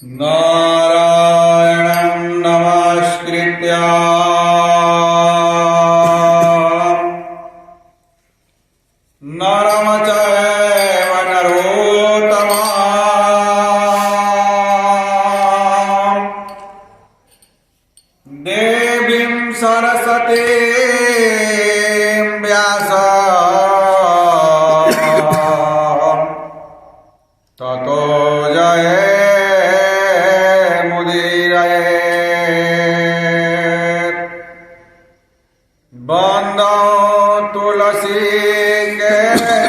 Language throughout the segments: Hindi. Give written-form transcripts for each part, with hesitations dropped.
नारायणं नमस्कृत्य नरं चैव नरोत्तमं देवीं सरस्वतीं व्यासं ततो जयमुदीरयेत्। वन्दो तुलसी के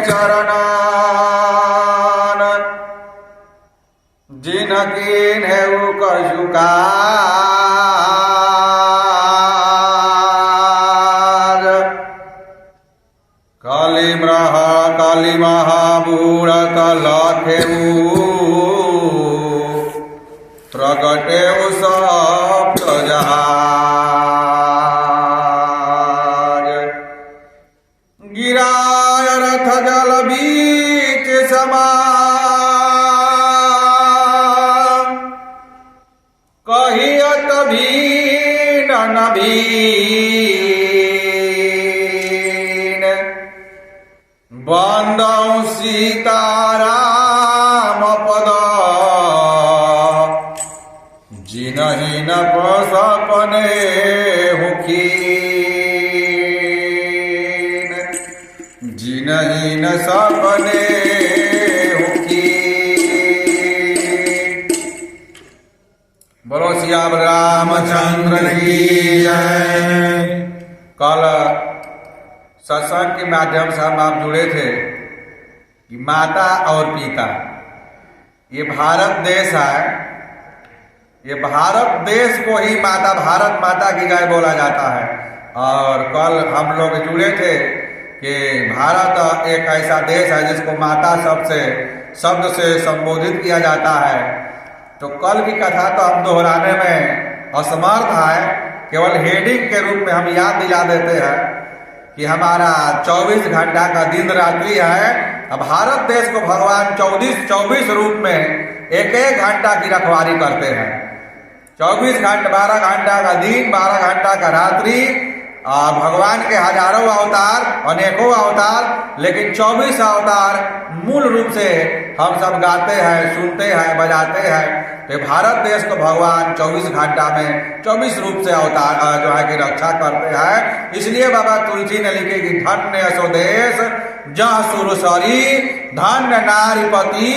चरणान जिनकी नेउ कजुकार काली महाबूढ़त लखेऊ प्रगटेऊ सप्त जहाज गिराय रथ जल बीच समा कहियत भीन न भीन बंदौ सीताराम पद जिनहि न सपने हुकीन जिनहि न सपने हुकीन। बोलो सियावर रामचंद्र की जय। कल सत्संग के माध्यम से हम आप जुड़े थे कि माता और पिता, ये भारत देश है, ये भारत देश को ही माता, भारत माता की जय बोला जाता है। और कल हम लोग जुड़े थे कि भारत एक ऐसा देश है जिसको माता शब्द से संबोधित किया जाता है। तो कल की कथा तो हम दोहराने में असमर्थ है, केवल हेडिंग के रूप में हम याद दिला देते हैं कि हमारा 24 घंटा का दिन रात्रि है। अब भारत देश को भगवान 24 रूप में एक घंटा की रखवाली करते हैं। 24 घंटा, 12 घंटा का दिन, 12 घंटा का रात्रि। भगवान के हजारों अवतार, अनेकों अवतार, लेकिन 24 अवतार मूल रूप से हम सब गाते हैं, सुनते हैं, बजाते हैं। तो भारत देश को भगवान 24 घंटा में 24 रूप से अवतार जो है कि रक्षा करते हैं। इसलिए बाबा तुलसी ने लिखे कि धन्य सो देश जह सुरसरी धन्य नारीपति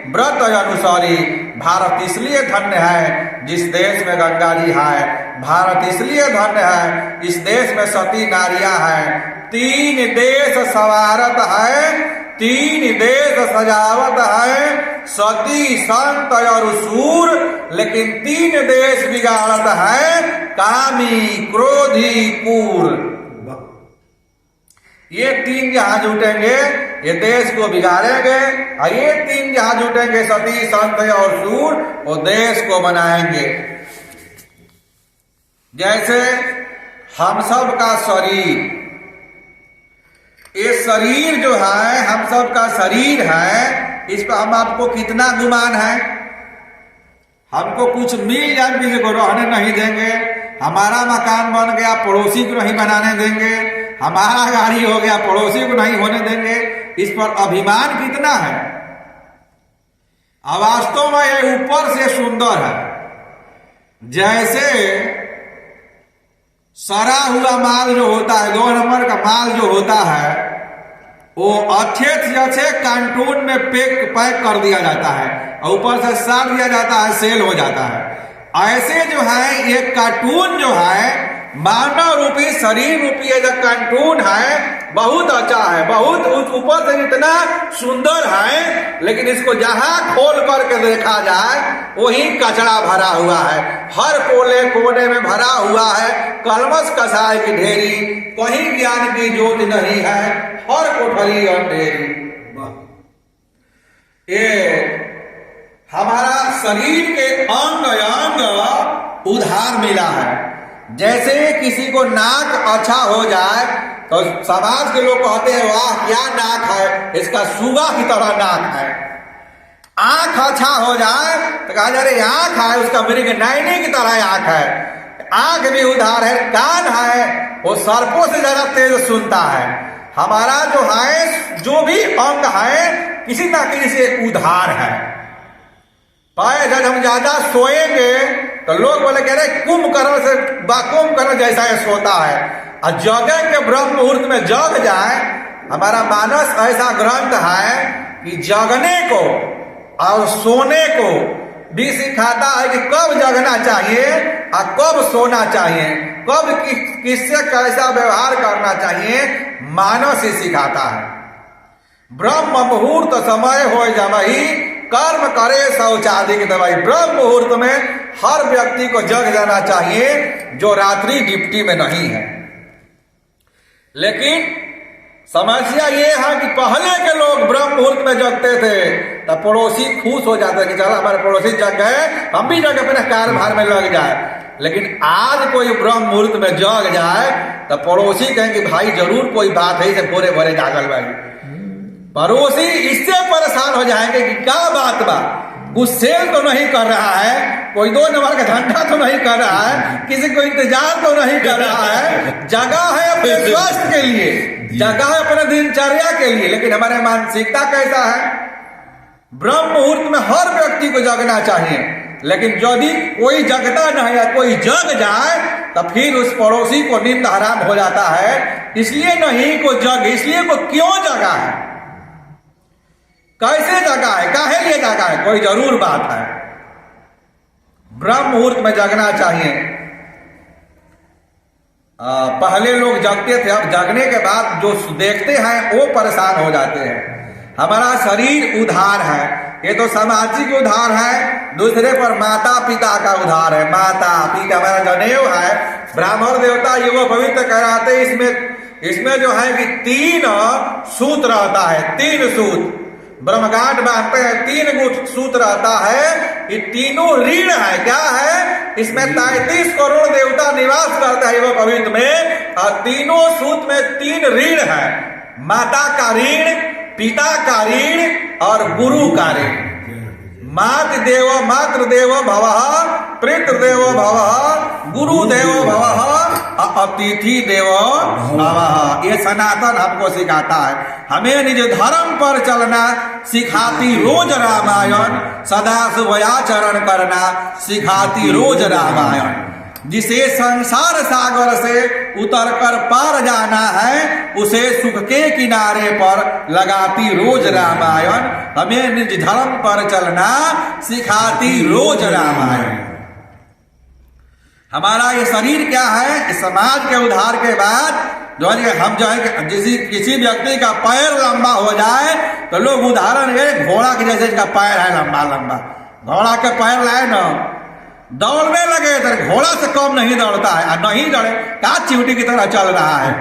व्रत अनुसारी। भारत इसलिए धन्य है जिस देश में गंगा जी है। भारत इसलिए धन्य है इस देश में सती नारियां हैं। 3 देश सवारत है, 3 देश सजावत है, सती संत और सूर, लेकिन 3 देश बिगाड़त है, कामी क्रोधी कूर। ये 3 जहां जुटेंगे ये देश को बिगाड़ेंगे, और ये 3 जहां जुटेंगे सती संत और सूर, वो देश को बनाएंगे। जैसे हम सब का शरीर, ये शरीर जो है हम सब का शरीर है, इस पर हम आपको कितना गुमान है। हमको कुछ मिल जाए किसी को रहने नहीं देंगे, हमारा मकान बन गया पड़ोसी को नहीं बनाने देंगे, हमारा गाड़ी हो गया पड़ोसी को नहीं होने देंगे। इस पर अभिमान कितना है। वास्तव में ये ऊपर से सुंदर है। जैसे सड़ा हुआ माल जो होता है, 2 नंबर का माल जो होता है, वो अच्छे से अच्छे कार्टून में पैक कर दिया जाता है और ऊपर से साड़ दिया जाता है, सेल हो जाता है। ऐसे जो है ये कार्टून जो है मानव रूपी शरीर रूपी जो कार्टून है बहुत अच्छा है, बहुत ऊपर से इतना सुंदर है, लेकिन इसको जहां खोल करके देखा जाए वही कचरा भरा हुआ है। हर कोने में भरा हुआ है कलमश कसाय की ढेरी, कहीं ज्ञान की ज्योति नहीं है, हर कोठरी अंधेरी। ये हमारा शरीर के अंग अंग उधार मिला है। जैसे किसी को नाक अच्छा हो जाए तो समाज के लोग कहते हैं वाह क्या नाक है, इसका सुगा की तरह नाक है। आंख अच्छा हो जाए तो कहा जा रहे आंख है उसका मृग नैनी की तरह आंख है, आंख भी उधार है, कान है वो सर्पों से ज्यादा तेज सुनता है। हमारा जो है जो भी अंग है किसी ना किसी से उधार है। पाए जब हम ज्यादा सोएंगे तो लोग बोले कह रहे कुंभकर्ण जैसा ये सोता है, और जगेंगे ब्रह्म मुहूर्त में जग जाए। हमारा मानस ऐसा ग्रंथ है कि जगने को और सोने को भी सिखाता है कि कब जगना चाहिए और कब सोना चाहिए, कब किससे कैसा व्यवहार करना चाहिए, मानस ही सिखाता है। ब्रह्म मुहूर्त समय हो जमही कर्म करे शौचादि की दवाई। ब्रह्म मुहूर्त में हर व्यक्ति को जग जाना चाहिए जो रात्रि डिप्टी में नहीं है। लेकिन समस्या ये है कि पहले के लोग ब्रह्म मुहूर्त में जगते थे तब पड़ोसी खुश हो जाते कि चलो हमारे पड़ोसी जग गए, हम भी जग अपने कार्यभार में लग जाए। लेकिन आज कोई ब्रह्म मुहूर्त में जग जाए तो पड़ोसी कहें कि भाई जरूर कोई बात है, इसे भोरे भोरे जागल भाई। पड़ोसी इससे परेशान हो जाएंगे कि क्या बात बा, कुछ सेल तो नहीं कर रहा है, कोई 2 नंबर का धंधा तो नहीं कर रहा है, किसी को इंतजार तो नहीं कर रहा है। जगह है अपने स्वास्थ्य के लिए, जगह है अपने दिनचर्या के लिए, लेकिन हमारे मानसिकता कैसा है? ब्रह्म मुहूर्त में हर व्यक्ति को जगना चाहिए, लेकिन यदि कोई जगता नहीं है, कोई जग जाए तो फिर उस पड़ोसी को नींद हराम हो जाता है। इसलिए नहीं को जग, इसलिए को क्यों जगा है, कैसे जगा है, काहे लिए जगा है, कोई जरूर बात है। ब्रह्म मुहूर्त में जगना चाहिए। पहले लोग जगते थे, अब जगने के बाद जो देखते हैं वो परेशान हो जाते हैं। हमारा शरीर उधार है, ये तो सामाजिक उधार है, दूसरे पर माता पिता का उधार है। माता पिता हमारा जनेऊ है, ब्राह्मण देवता युवा पवित्र कराते। इसमें जो है कि 3 सूत रहता है, 3 सूत ब्रह्मगांठ बांधते हैं, 3 सूत रहता है। ये तीनों ऋण है, क्या है? इसमें 33 करोड़ देवता निवास करते हैं युवा पवित्र में, और तीनों सूत में 3 ऋण है। माता का ऋण, पिता का ऋण और गुरु का ऋण। मातृदेवो भवः, पितृदेवो भवः, गुरुदेवो भवः, अतिथि देवो भवः। ये सनातन हमको सिखाता है। हमें निज धर्म पर चलना सिखाती रोज रामायण, सदा शुभयाचरण करना सिखाती रोज रामायण। जिसे संसार सागर से उतरकर पार जाना है, उसे सुख के किनारे पर लगाती रोज रामायण। हमें निज धर्म पर चलना सिखाती रोज रामायण। हमारा ये शरीर क्या है? इस समाज के उद्धार के बाद जो है हम जो है किसी व्यक्ति का पैर लंबा हो जाए तो लोग उदाहरण है घोड़ा के जैसे इसका पैर है लंबा लंबा, घोड़ा के पैर लाए ना दौड़ने लगे तो घोड़ा से कम नहीं दौड़ता है, और नहीं दौड़े क्या चिमटी की तरह चल रहा है।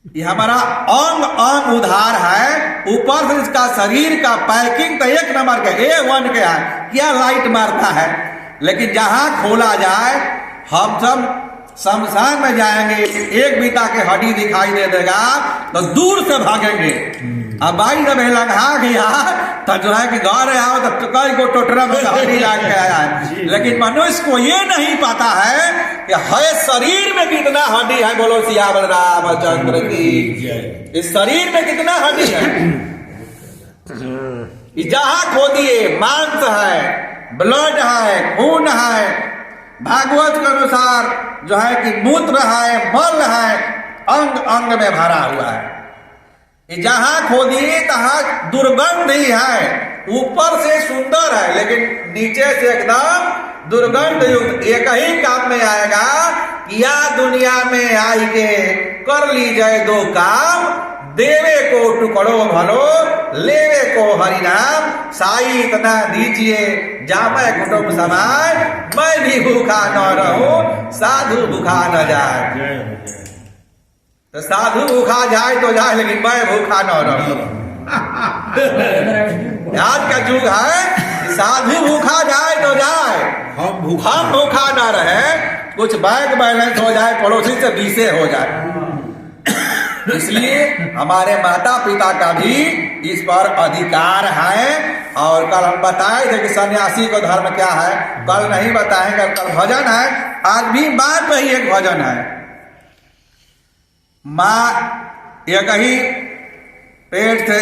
ये हमारा अंग उधार है। ऊपर से इसका शरीर का पैकिंग तो 1 नंबर के A1 के है, क्या लाइट मारता है। लेकिन जहां खोला जाए, हम सब शमशान में जाएंगे, एक बीता के हड्डी दिखाई दे देगा तो दूर से भागेंगे। अब भाई जब लंघा गया तो जो है कि घर आओ तो कई को टोटरा में हड्डी लाग के आया है। लेकिन मनुष्य को ये नहीं पता है कि है शरीर में कितना हड्डी है। बोलो सियावर रामचंद्र की। इस शरीर में कितना हड्डी है, जहां खोदिए मांस है, ब्लड है, खून है। भागवत के अनुसार जो है कि मूत्र है, मल है, अंग अंग में भरा हुआ है। जहां खोदिए तहां दुर्गंध ही है। ऊपर से सुंदर है लेकिन नीचे से एकदम दुर्गंध युक्त। एक ही काम में आएगा कि या दुनिया में आई के कर ली जाए 2 काम, देवे को टुकड़ो भलो, लेवे को हरिनाम। साई इतना दीजिए जामे कुटुंब समाय, मैं भी भूखा न रहूं, साधु भूखा न जाए। तो साधु भूखा जाए तो जाए, लेकिन मैं भूखा न रहूं। आज का युग है, साधु भूखा जाए तो जाए, हम भूखा न रहे। कुछ बैंक बैलेंस हो जाए, पड़ोसी से 20 हो जाए। इसलिए हमारे माता पिता का भी इस पर अधिकार है। और कल हम बताए थे कि सन्यासी को धर्म क्या है, कल नहीं बताएंगे, कल भजन है। आज भी माँ पे ही एक भजन है। माँ एक ही पेट से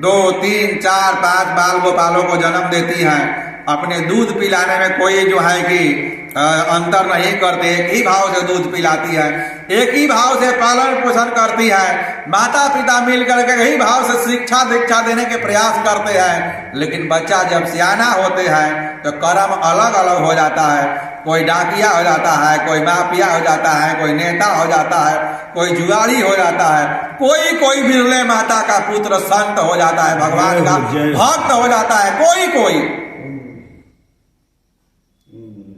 2, 3, 4, 5 बाल गोपालों को जन्म देती हैं। अपने दूध पिलाने में कोई जो है कि अंतर नहीं करते, एक ही भाव से दूध पिलाती है, एक ही भाव से पालन पोषण करती है। माता पिता मिलकर के यही भाव से शिक्षा दीक्षा देने के प्रयास करते हैं। लेकिन बच्चा जब सियाना होते हैं तो कर्म अलग अलग हो जाता है। कोई डाकिया हो जाता है, कोई माफिया हो जाता है, कोई नेता हो जाता है, कोई जुआरी हो जाता है, कोई बिरले माता का पुत्र संत हो जाता है, भगवान का भक्त हो जाता है।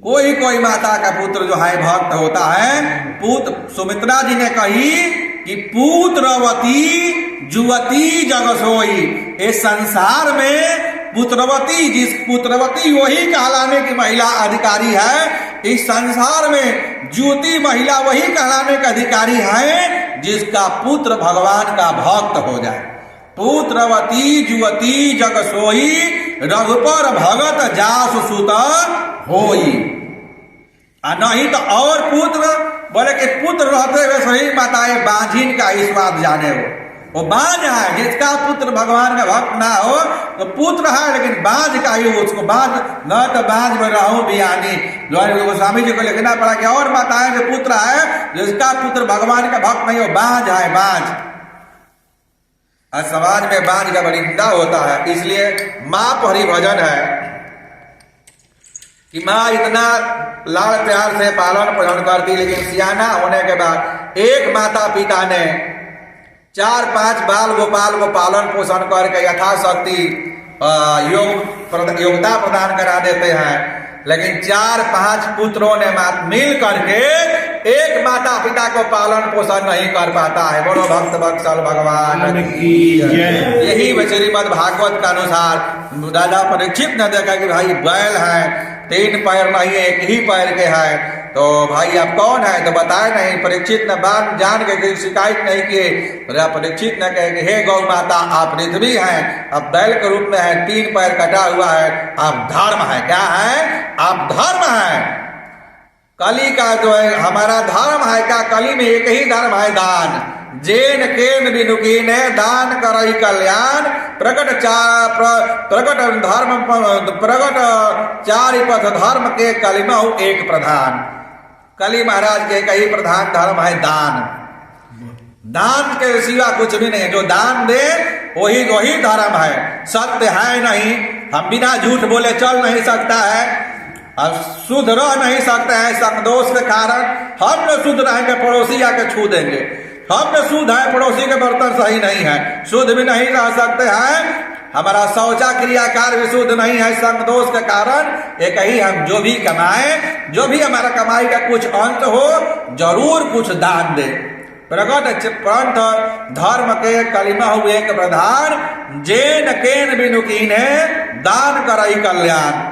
कोई माता का पुत्र जो है भक्त होता है। सुमित्रा जी ने कही कि पुत्रवती जुवती जग सोई। इस संसार में पुत्रवती वही कहलाने की महिला अधिकारी है। इस संसार में जुवती महिला वही कहलाने का अधिकारी है जिसका पुत्र भगवान का भक्त हो जाए। पुत्रवती जुवती जग सोई, रघुपर भगत जासु सुत होई। नहीं तो और पुत्र बोले कि पुत्र रहते हुए सही माताएं बांझिन का ही स्वाद जाने वो बांझ है। जिसका पुत्र भगवान का भक्त ना हो तो पुत्र है लेकिन बांझ का ही, उसको बांझ न तो बांझ में रहूं बियानी। गोस्वामी जी को लिखना पड़ा कि और माताएं जो पुत्र है जिसका पुत्र भगवान का भक्त नहीं हो, बांझ है, बांझ। आज समाज में बांझ का बड़ी निंदा होता है। इसलिए माँ पर ही भजन है कि माँ इतना लाड़ प्यार से पालन पोषण करती, लेकिन सियाना होने के बाद एक माता पिता ने 4-5 बाल गोपाल को पालन पोषण करके यथाशक्ति योग्यता प्रदान करा देते हैं। लेकिन 4-5 पुत्रों ने मिल करके एक माता पिता को पालन पोषण नहीं कर पाता है। बोलो भक्त वत्सल भगवान की जय। यही श्रीमद् भागवत का अनुसार राजा परीक्षित ने देखा कि भाई बैल है, 3 पैर नहीं, एक ही पैर के है, तो भाई आप कौन है? तो बताए नहीं। परीक्षित ने बात जान के शिकायत नहीं किए। परीक्षित ने कहे कि हे गौ माता, आप पृथ्वी हैं, आप बैल के रूप में है, 3 पैर कटा हुआ है, आप धर्म है। क्या है? आप धर्म है। कली का जो है हमारा धर्म है क्या? कली में एक ही धर्म है, दान। जेन केन बिनुकीने दान करई कल्याण, प्रकट धर्म प्रकट 4 पथ धर्म के कलिमहु एक प्रधान। कली महाराज के कई प्रधान धर्म है दान। दान के सिवा कुछ भी नहीं। जो दान दे वही धर्म है। सत्य है नहीं, हम बिना झूठ बोले चल नहीं सकता है, अब शुद्ध रह नहीं सकते हैं। संगदोष के कारण हम लोग शुद्ध रहेंगे, पड़ोसी आके छू देंगे। हम लोग शुद्ध है, पड़ोसी के बर्तन सही नहीं है, शुद्ध भी नहीं रह सकते हैं। हमारा शौचा क्रियाकार भी शुद्ध नहीं है संगदोष के कारण। एक ही हम जो भी कमाए, जो भी हमारा कमाई का कुछ अंत हो, जरूर कुछ दान दे। प्रकट पंथ धर्म के कलिमा हुए एक प्रधान, जेन केन बिनुकीने दान करई कल्याण।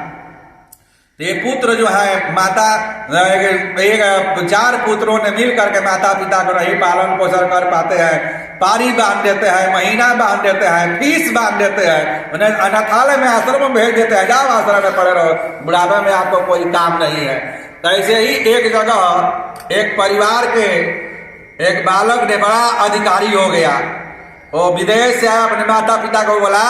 ये पुत्र जो है माता 4 पुत्रों ने मिल करके माता पिता को नहीं पालन पोषण कर पाते हैं। पारी बांध देते हैं, महीना बांध देते हैं, फीस बांध देते हैं, उन्हें अनाथालय में आश्रम में भेज देते हैं, जाओ आश्रम में पड़े रहो, बुढ़ापे में आपको कोई काम नहीं है। तो ऐसे ही एक जगह एक परिवार के एक बालक ने बड़ा अधिकारी हो गया। वो विदेश से अपने माता पिता को बोला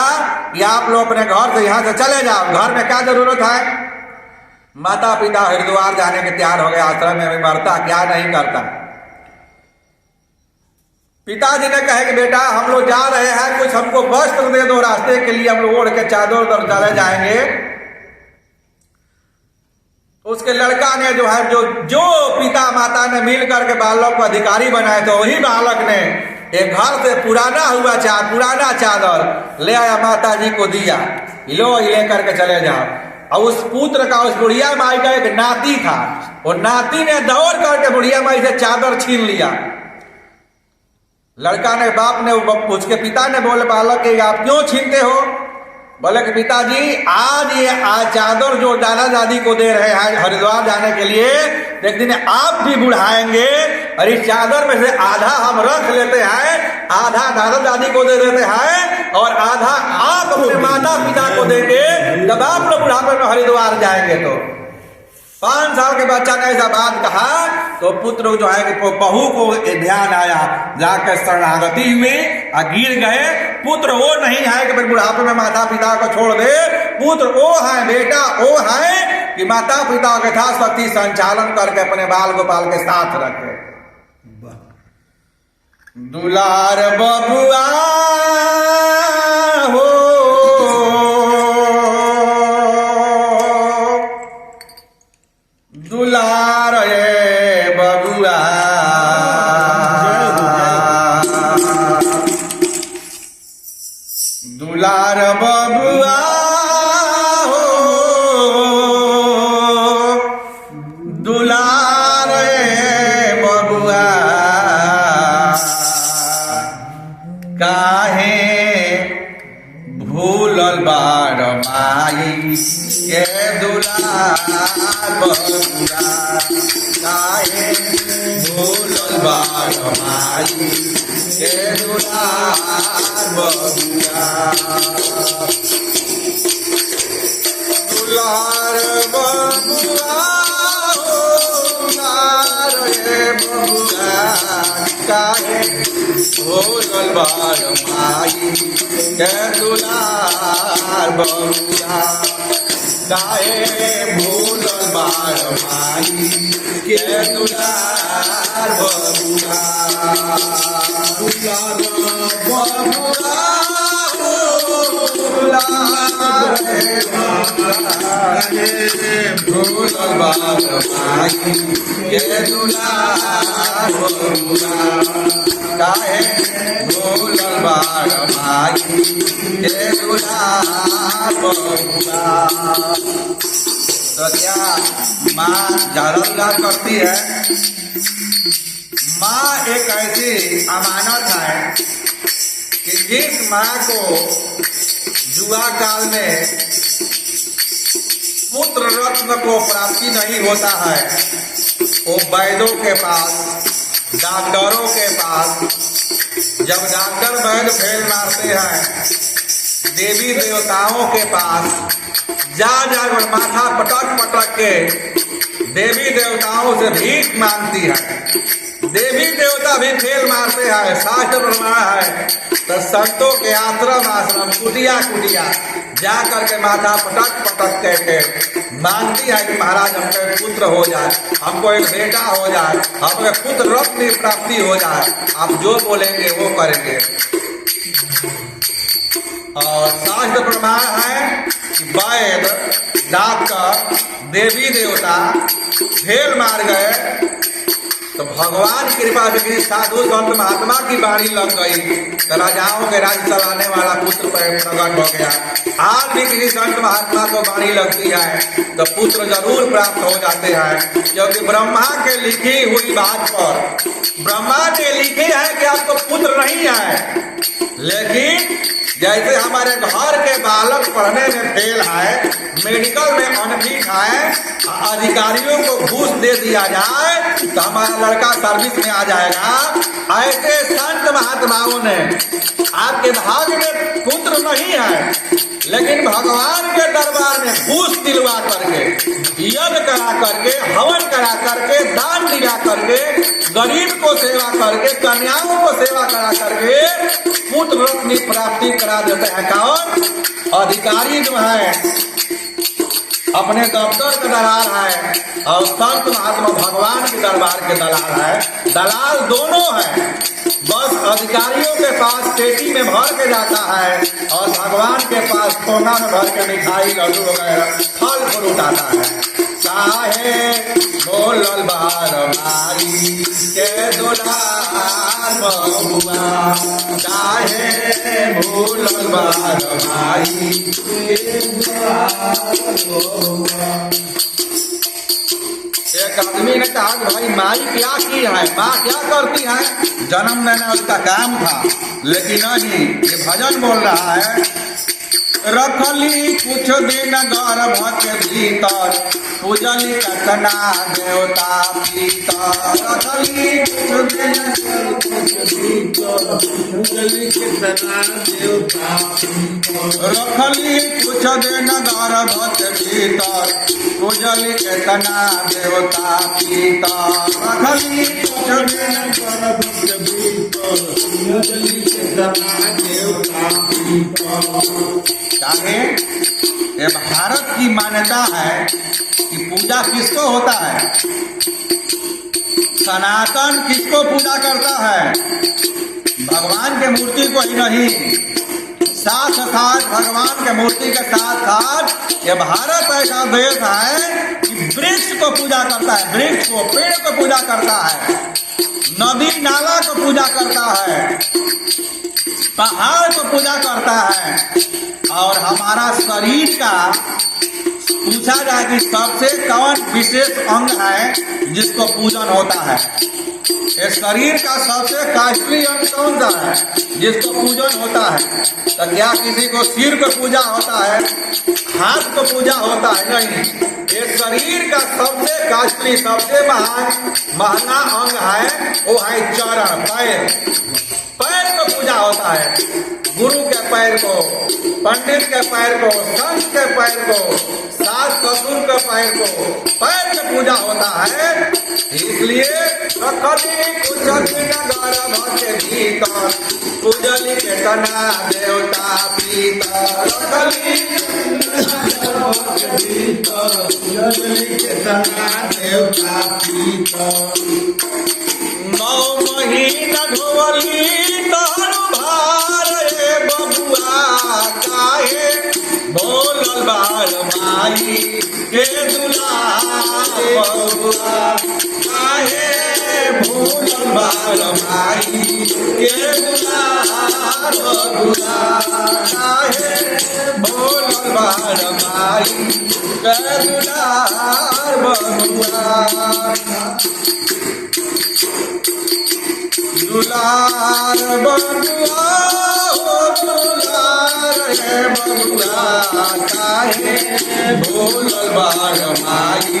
कि आप लोग अपने घर से यहाँ से चले जाओ, घर में क्या जरूरत है। माता पिता हरिद्वार जाने के तैयार हो गए, आश्रम में मरता क्या नहीं करता। पिताजी ने कहे कि बेटा हम लोग जा रहे हैं, कुछ हमको वस्त्र दे दो, रास्ते के लिए हम लोग ओढ़ के चादर उधर चले जाएंगे। उसके लड़का ने जो है जो पिता माता ने मिल करके बालक को अधिकारी बनाए थे, वही बालक ने एक घर से पुराना चादर ले आया, माता जी को दिया, लो ले करके चले जाओ। और उस पुत्र का, उस बुढ़िया माई का एक नाती था, वो नाती ने दौड़ करके बुढ़िया माई से चादर छीन लिया। लड़का ने, बाप ने, उसके पिता ने बोले बालक कि आप क्यों छीनते हो? बोले कि पिताजी आज ये चादर जो दादा दादी को दे रहे हैं हरिद्वार जाने के लिए, एक दिन आप भी बुढ़ाएंगे और इस चादर में से आधा हम रख लेते हैं, आधा दादा दादी को दे देते हैं और आधा आप अपने माता पिता को देंगे, जब आप लोग बुढ़ापे में हरिद्वार जाएंगे। तो 5 साल के बच्चा ने ऐसा बात कहा तो पुत्र जो है कि बहू को ध्यान आया, जाकर शरणागति हुई और गिर गए। पुत्र वो नहीं है कि फिर बुढ़ापे में माता पिता को छोड़ दे, पुत्र वो है, बेटा वो है कि माता पिता के यथाशक्ति संचालन करके अपने बाल गोपाल के साथ रखे। दुलार बबुआ हो दुलार रे बबुआ, दुलार बबुआ हो दुलार रे बबुआ, काहे भूलल बार माई के दुलार बबुआ, काहे भूलल बार माई के दुलार बबुआ, दुलार बबुआ हो दुलार रे बबुआ, काहे भूलल बार माई के दुलार बबुआ, काहे भूलल बार माई के दुलार बबुआ, दुलार बबुआ हो दुलार रे बबुआ, भूलल बार माई के दुलार बबुआ, काहे भूलल बार माई के दुलार बबुआ। तो क्या माँ ज्यादा करती है? माँ एक ऐसी अमानत है कि जिस माँ को जुआ काल में पुत्र रत्न को प्राप्ति नहीं होता है, वो वैद्यों के पास, डॉक्टरों के पास, जब डॉक्टर वैद्य फेल मारते हैं, देवी देवताओं के पास जा जाकर माथा पटक पटक के देवी देवताओं से भीख मांगती है। देवी देवता भी फेल मारते हैं, शास्त्र प्रमाण है। तो संतों के आश्रम आश्रम कुटिया कुटिया जा करके माथा पटक पटक के मांगती है कि महाराज हमको एक पुत्र हो जाए, हमको एक बेटा हो जाए, हमको एक पुत्र रत्न की प्राप्ति हो जाए, आप जो बोलेंगे वो करेंगे। और शास्त्र प्रमाण है कि वैद्य, डॉक्टर, देवी देवता फेल मार गए तो भगवान की कृपा से किसी साधु संत महात्मा की बाणी लग गई तो राजाओं के राज्य चलाने वाला पुत्र प्रकट हो गया। आज भी किसी संत महात्मा को बाणी लगती है तो पुत्र जरूर प्राप्त हो जाते हैं, क्योंकि ब्रह्मा के लिखी हुई बात पर, ब्रह्मा के लिखे है कि आपको पुत्र नहीं है, लेकिन जैसे हमारे घर के बालक पढ़ने में फेल है, मेडिकल में अनफिट है, अधिकारियों को घूस दे दिया जाए तो हमारा लड़का सर्विस में आ जाएगा, ऐसे संत महात्माओं ने आपके भाग्य में पुत्र नहीं है, लेकिन भगवान के दरबार में घूस दिलवा करके, यज्ञ करा करके, हवन करा करके, दान दिला करके, गरीब को सेवा करके, कन्याओं को सेवा करा करके पुत्र रत्न की प्राप्ति करा देते हैं। कौन? अधिकारी जो है, अपने दफ्तर के दलाल है और संत महात्मा भगवान के दरबार के दलाल है। दलाल दोनों है, बस अधिकारियों के पास पेटी में भर के जाता है और भगवान के पास सोना में भर के मिठाई लड्डू वगैरह फल फ्रूट आता है। काहे बोलल बार माई के दुलार बबुआ, काहे बोलल बार माई के दुलार बबुआ। एक आदमी ने कहा कि भाई माई क्या की है, माँ क्या करती है? जन्म लेना उसका काम था, लेकिन नहीं, ये भजन बोल रहा है। रखली कुछ दिन गर्भ के भीतर पूजली कतना देवता पीतर रखली कुछ दिन रखली कुछ दिन गर्भ के भीतर पूजली केतना देवता पीतर रखली कुछ दिन गर्भ के भीतर पूजली केतना देवता पीतर। चाहे ये भारत की मान्यता है कि पूजा किसको होता है, सनातन किसको पूजा करता है, भगवान के मूर्ति को ही नहीं, साथ साथ भगवान के मूर्ति के साथ साथ ये भारत ऐसा देश है कि वृक्ष को पूजा करता है, वृक्ष को पेड़ को पूजा करता है, नदी नाला को पूजा करता है, पहाड़ को पूजा करता है। और हमारा शरीर का पूछा जाए कि सबसे कौन विशेष अंग है जिसको पूजन होता है, ये शरीर का सबसे काष्टली अंग कौन सा है जिसको पूजन होता है? तो क्या किसी को सिर को पूजा होता है, हाथ को पूजा होता है? नहीं, ये शरीर का सबसे काष्टली सबसे महंगा अंग है, वो है चरण, पैर। पैर को पूजा होता है, गुरु के पैर को, पंडित के पैर को, संत के पैर को, सास ससुर के पैर को, पैर की पूजा होता है। इसलिए रखली कुछ दिन गर्भ के भीतर पूजली केतना देवता पीतर रखली के भीतर पूजली केतना देवता पीतर। 9 महीना ढोली तहर भार बबुआ काहे बोलल बार माई के दुलार बबुआ काहे बोलल बार माई के दुलार बबुआ काहे बोलल बार माई के दुलार बबुआ। दुलार बबुआ हो दुलार है बबुआ काहे भोलल बार माई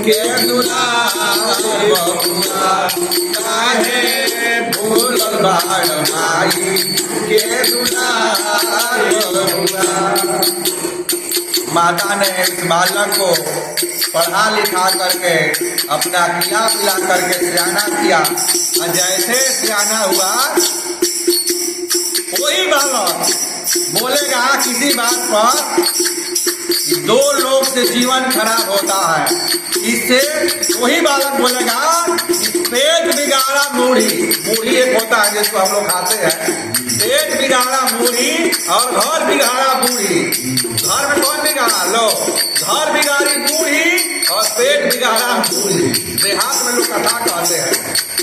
के दुलार बबुआ काहे भोलल बार माई के दुलार बबुआ। माता ने इस बालक को पढ़ा लिखा करके अपना खिला पिला करके सियाना किया, और जैसे सियाना हुआ वही बालक बोलेगा किसी बात पर 2 लोग से जीवन खराब होता है, इससे वही बालक बोलेगा पेट बिगाड़ा मूढ़ी, मूढ़ी एक होता है जिसको हम लोग खाते हैं, पेट बिगाड़ा मूढ़ी और घर बिगाड़ा बूढ़ी। घर में कौन बिगाड़ा? लो, घर बिगाड़ी बूढ़ी और पेट बिगाड़ा बूढ़ी। देहात में लोग कथा कहते हैं,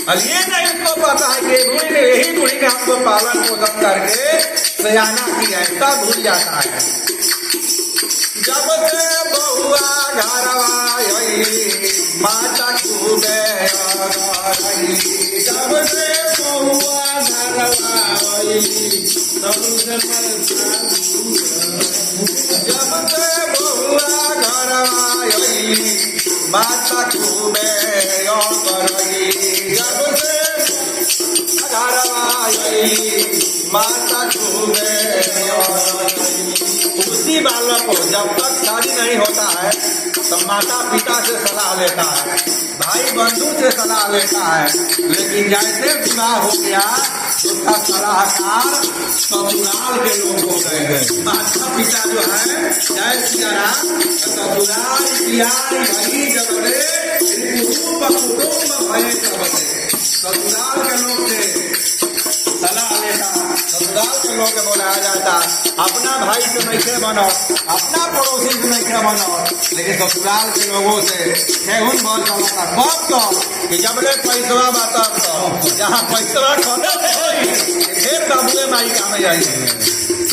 और ये नहीं उसको पता है कि बूढ़ी ने यही बूढ़ी ने हमको पालन पोषण करके सयाना किया है, तब भूल जाता है। जब से बहुआ घरवा माता खूबे जब से बहुआ घरवा जब से बहुआ घरवा माता खूबे जब से घरवा माता खूबे। उसी बालक को जब तक शादी नहीं होता है तो माता पिता से सलाह लेता है, भाई बंधु से सलाह लेता है, लेकिन जैसे विवाह हो गया उसका सलाहकार ससुराल के लोग हो गए हैं। माता पिता जो है जय सिया राम ससुराल भई जगते कुटुंब भय सबते, ससुराल के लोग से सलाह लेता, ससुराल के लोग के बोलाया जाता, अपना भाई से नहीं बनो, अपना पड़ोसी से नहीं बनो, लेकिन ससुराल के लोगों से ठेहुन बहुत चलता। कब तो कि जब ले पैसवा बात तो जहाँ पैसवा खो फिर काबुए माई काम आई।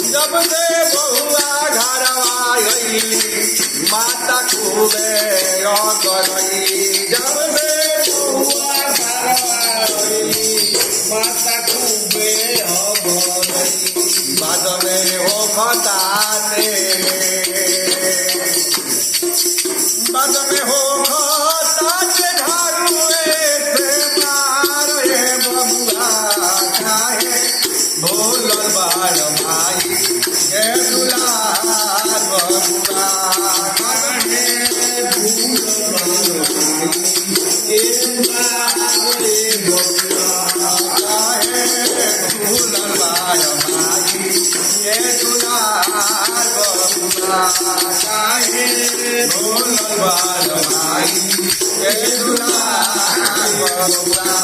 जब से बहुआ घरवा माता खूबे जब से बहुआ घरवा माता खूबे बाद में हो खताने दुलार माई ये दुलार बबुआ चाहे दुलार माई ये दुलार बबुआ